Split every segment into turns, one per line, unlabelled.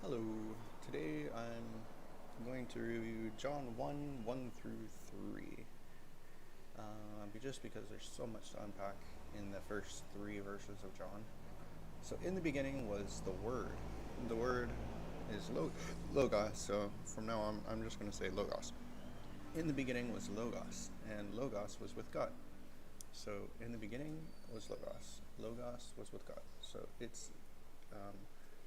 Hello, today I'm going to review John 1 1 through 3. Just because there's so much to unpack in the first three verses of John. So, in the beginning was the Word. The Word is Logos, so from now on I'm just going to say Logos. In the beginning was Logos, and Logos was with God. So, in the beginning was Logos. Logos was with God. So, it's um,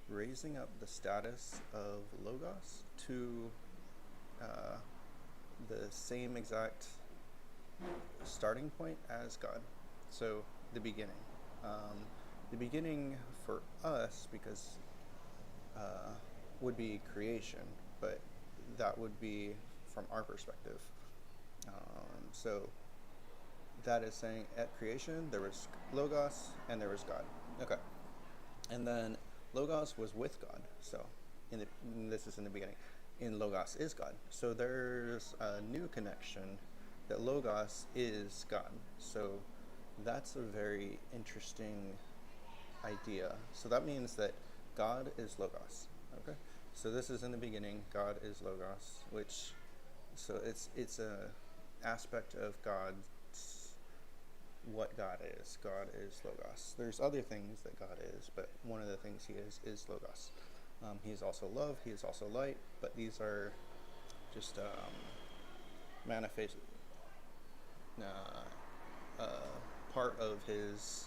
raising up the status of Logos to uh, the same exact starting point as God. So the beginning. Um, the beginning for us, because would be creation, but that would be from our perspective. So that is saying at creation there was Logos and there was God. Okay. And then Logos was with God. So this is in the beginning. In Logos is God. So there's a new connection that Logos is God. So that's a very interesting idea. So that means that God is Logos. Okay. So this is in the beginning. God is Logos, which it's a aspect of God's what God is. God is Logos. There's other things that God is, but one of the things He is Logos. He is also love. He is also light. But these are just manifest uh, part of His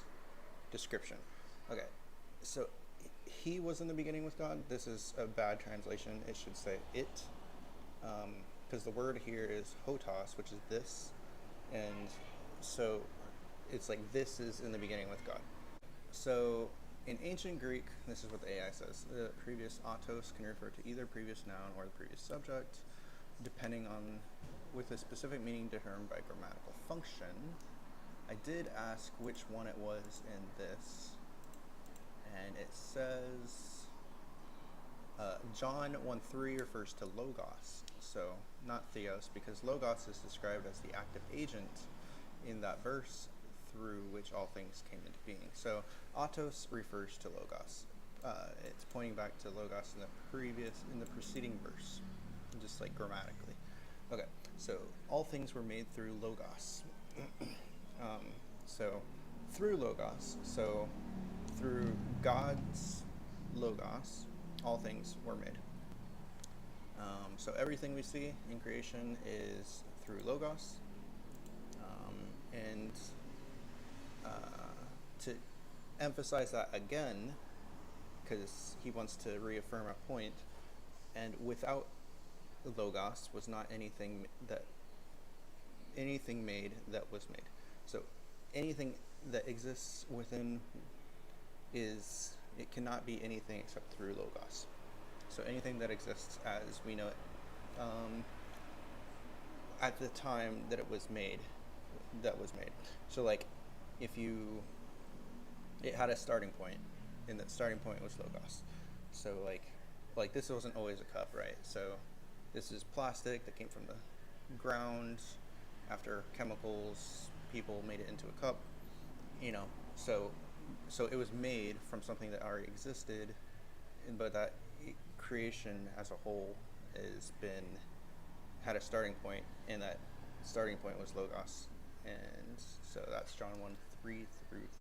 description. Okay, so He was in the beginning with God. This is a bad translation. It should say it, because the word here is hotos, which is this, and so it's like this is in the beginning with God. So in ancient Greek, this is what the AI says. The previous autos can refer to either previous noun or the previous subject, depending on with a specific meaning determined by grammatical function. I did ask which one it was in this, and it says John 1:3 refers to Logos, so not Theos, because Logos is described as the active agent in that verse through which all things came into being. So autos refers to Logos. It's pointing back to Logos in the preceding verse, just like grammatically. Okay, so all things were made through Logos. So through Logos, so through God's Logos, all things were made. So everything we see in creation is through Logos, and to emphasize that again, because he wants to reaffirm a point, and without Logos was not anything made that was made. So anything that exists within it cannot be anything except through Logos. So anything that exists as we know it, at the time that it was made, that was made. So like, if you, it had a starting point, and that starting point was Logos. So like this wasn't always a cup, right? So this is plastic that came from the ground after chemicals. People made it into a cup, you know. So it was made from something that already existed, but that creation as a whole had a starting point, and that starting point was Logos, and so that's John 1:3 through